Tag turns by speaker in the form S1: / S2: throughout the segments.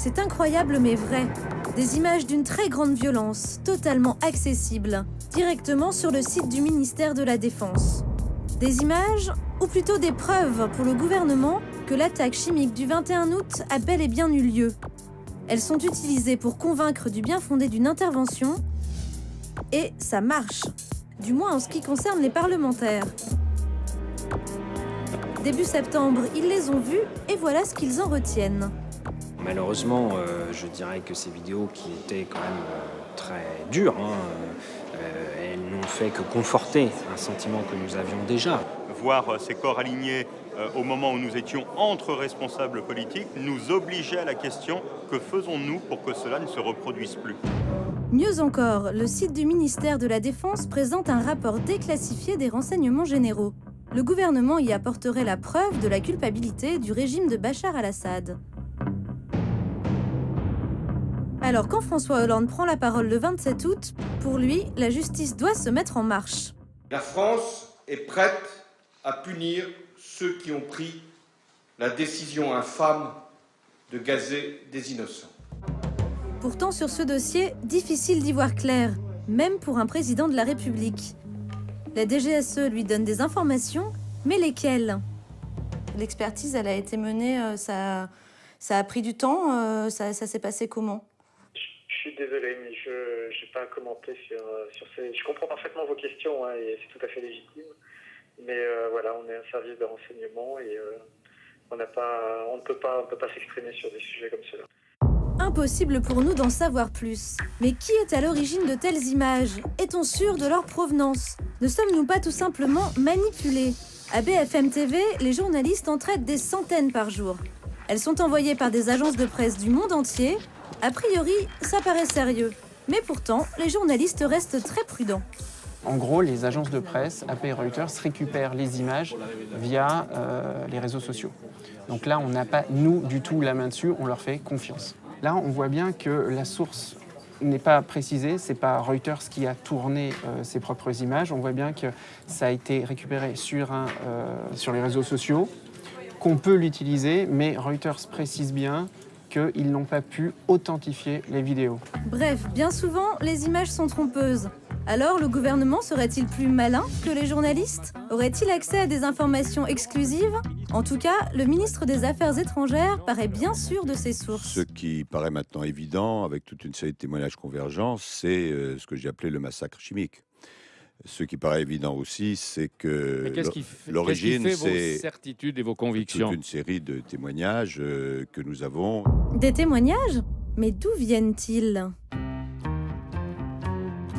S1: C'est incroyable mais vrai. Des images d'une très grande violence, totalement accessibles, directement sur le site du ministère de la Défense. Des images, ou plutôt des preuves pour le gouvernement que l'attaque chimique du 21 août a bel et bien eu lieu. Elles sont utilisées pour convaincre du bien fondé d'une intervention, et ça marche, du moins en ce qui concerne les parlementaires. Début septembre, ils les ont vus et voilà ce qu'ils en retiennent.
S2: Malheureusement, je dirais que ces vidéos qui étaient quand même très dures, elles n'ont fait que conforter un sentiment que nous avions déjà.
S3: Voir ces corps alignés au moment où nous étions entre responsables politiques nous obligeait à la question « que faisons-nous pour que cela ne se reproduise plus ?»
S1: Mieux encore, le site du ministère de la Défense présente un rapport déclassifié des renseignements généraux. Le gouvernement y apporterait la preuve de la culpabilité du régime de Bachar al-Assad. Alors quand François Hollande prend la parole le 27 août, pour lui, la justice doit se mettre en marche.
S4: La France est prête à punir ceux qui ont pris la décision infâme de gazer des innocents.
S1: Pourtant, sur ce dossier, difficile d'y voir clair, même pour un président de la République. La DGSE lui donne des informations, mais lesquelles? L'expertise, elle a été menée, ça a pris du temps, ça s'est passé comment?
S5: Je suis désolé, mais je n'ai pas à commenter sur ces... Je comprends parfaitement vos questions, et c'est tout à fait légitime. Mais voilà, on est un service de renseignement et on ne peut pas s'exprimer sur des sujets comme cela.
S1: Impossible pour nous d'en savoir plus. Mais qui est à l'origine de telles images? Est-on sûr de leur provenance? Ne sommes-nous pas tout simplement manipulés? À BFM TV, les journalistes en traitent des centaines par jour. Elles sont envoyées par des agences de presse du monde entier. A priori, ça paraît sérieux. Mais pourtant, les journalistes restent très prudents.
S6: En gros, les agences de presse, AP et Reuters, récupèrent les images via les réseaux sociaux. Donc là, on n'a pas, nous, du tout la main dessus, on leur fait confiance. Là, on voit bien que la source n'est pas précisée, c'est pas Reuters qui a tourné ses propres images. On voit bien que ça a été récupéré sur les réseaux sociaux, qu'on peut l'utiliser, mais Reuters précise bien qu'ils n'ont pas pu authentifier les vidéos.
S1: Bref, bien souvent, les images sont trompeuses. Alors, le gouvernement serait-il plus malin que les journalistes? Aurait-il accès à des informations exclusives? En tout cas, le ministre des Affaires étrangères paraît bien sûr de ses sources.
S7: Ce qui paraît maintenant évident, avec toute une série de témoignages convergents, c'est ce que j'ai appelé le massacre chimique. Ce qui paraît évident aussi, c'est que l'origine, c'est
S8: vos certitudes et vos convictions?
S7: toute une série de témoignages que nous avons.
S1: Des témoignages? Mais d'où viennent-ils?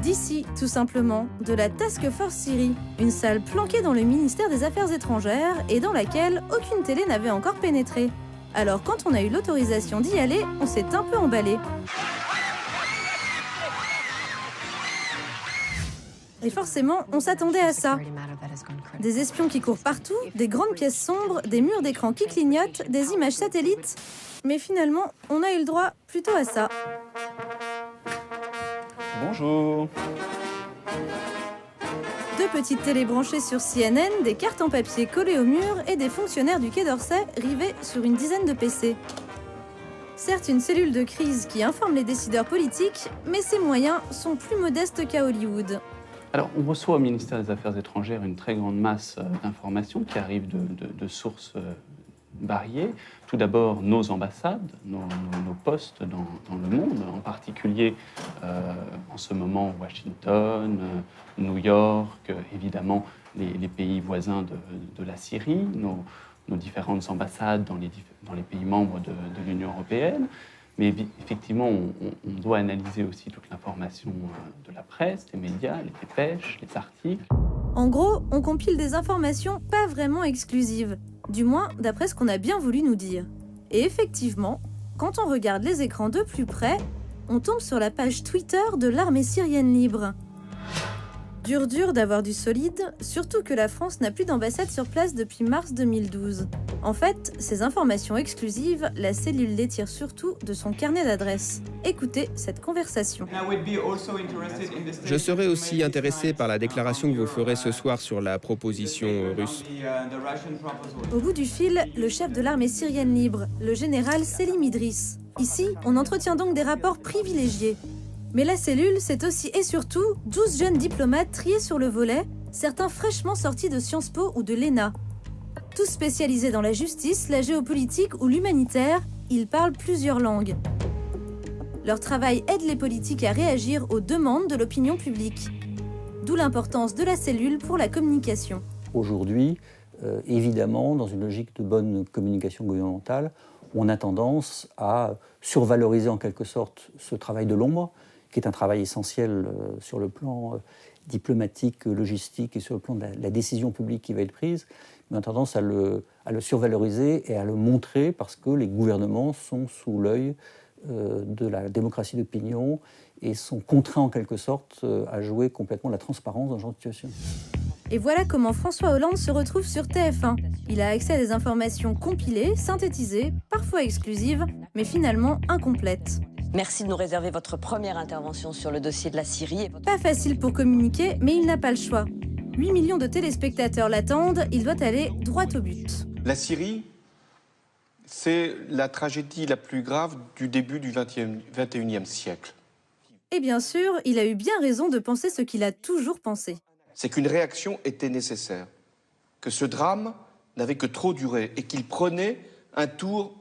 S1: D'ici, tout simplement, de la Task Force Syrie, une salle planquée dans le ministère des Affaires étrangères et dans laquelle aucune télé n'avait encore pénétré. Alors quand on a eu l'autorisation d'y aller, on s'est un peu emballé. Et forcément, on s'attendait à ça. Des espions qui courent partout, des grandes pièces sombres, des murs d'écran qui clignotent, des images satellites. Mais finalement, on a eu le droit plutôt à ça.
S9: Bonjour.
S1: Deux petites télés branchées sur CNN, des cartes en papier collées au mur et des fonctionnaires du Quai d'Orsay rivés sur une dizaine de PC. Certes, une cellule de crise qui informe les décideurs politiques, mais ses moyens sont plus modestes qu'à Hollywood.
S9: Alors, on reçoit au ministère des Affaires étrangères une très grande masse d'informations qui arrivent de sources variées. Tout d'abord, nos ambassades, nos postes dans le monde, en particulier en ce moment Washington, New York, évidemment les pays voisins de la Syrie, nos différentes ambassades dans les pays membres de l'Union européenne. Mais effectivement, on doit analyser aussi toute l'information de la presse, les médias, les dépêches, les articles.
S1: En gros, on compile des informations pas vraiment exclusives, du moins d'après ce qu'on a bien voulu nous dire. Et effectivement, quand on regarde les écrans de plus près, on tombe sur la page Twitter de l'armée syrienne libre. Dur d'avoir du solide, surtout que la France n'a plus d'ambassade sur place depuis mars 2012. En fait, ces informations exclusives, la cellule les tire surtout de son carnet d'adresses. Écoutez cette conversation.
S10: Je serais aussi intéressé par la déclaration que vous ferez ce soir sur la proposition russe.
S1: Au bout du fil, le chef de l'armée syrienne libre, le général Selim Idriss. Ici, on entretient donc des rapports privilégiés. Mais la cellule, c'est aussi et surtout 12 jeunes diplomates triés sur le volet, certains fraîchement sortis de Sciences Po ou de l'ENA. Tous spécialisés dans la justice, la géopolitique ou l'humanitaire, ils parlent plusieurs langues. Leur travail aide les politiques à réagir aux demandes de l'opinion publique. D'où l'importance de la cellule pour la communication.
S8: Aujourd'hui, évidemment, dans une logique de bonne communication gouvernementale, on a tendance à survaloriser en quelque sorte ce travail de l'ombre, qui est un travail essentiel sur le plan diplomatique, logistique et sur le plan de la décision publique qui va être prise. Mais on a tendance à le survaloriser et à le montrer parce que les gouvernements sont sous l'œil de la démocratie d'opinion et sont contraints en quelque sorte à jouer complètement la transparence dans ce genre de situation.
S1: Et voilà comment François Hollande se retrouve sur TF1. Il a accès à des informations compilées, synthétisées, parfois exclusives, mais finalement incomplètes.
S11: Merci de nous réserver votre première intervention sur le dossier de la Syrie.
S1: Pas facile pour communiquer, mais il n'a pas le choix. 8 millions de téléspectateurs l'attendent, il doit aller droit au but.
S4: La Syrie, c'est la tragédie la plus grave du début du XXIe siècle.
S1: Et bien sûr, il a eu bien raison de penser ce qu'il a toujours pensé.
S4: C'est qu'une réaction était nécessaire, que ce drame n'avait que trop duré et qu'il prenait un tour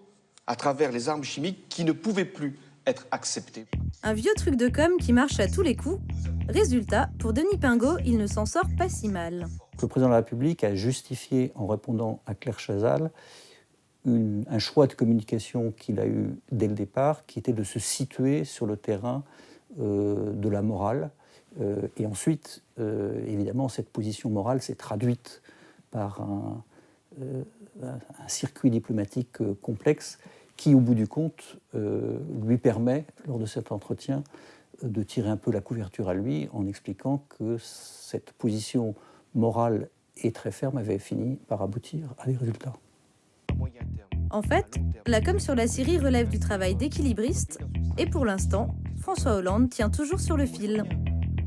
S4: à travers les armes chimiques qui ne pouvaient plus être acceptées.
S1: Un vieux truc de com qui marche à tous les coups. Résultat, pour Denis Pingot, il ne s'en sort pas si mal.
S8: Le président de la République a justifié, en répondant à Claire Chazal, un choix de communication qu'il a eu dès le départ, qui était de se situer sur le terrain de la morale. Et ensuite, évidemment, cette position morale s'est traduite par un circuit diplomatique complexe qui, au bout du compte, lui permet, lors de cet entretien, de tirer un peu la couverture à lui en expliquant que cette position morale et très ferme avait fini par aboutir à des résultats.
S1: En fait, la com sur la Syrie relève du travail d'équilibriste et pour l'instant, François Hollande tient toujours sur le fil.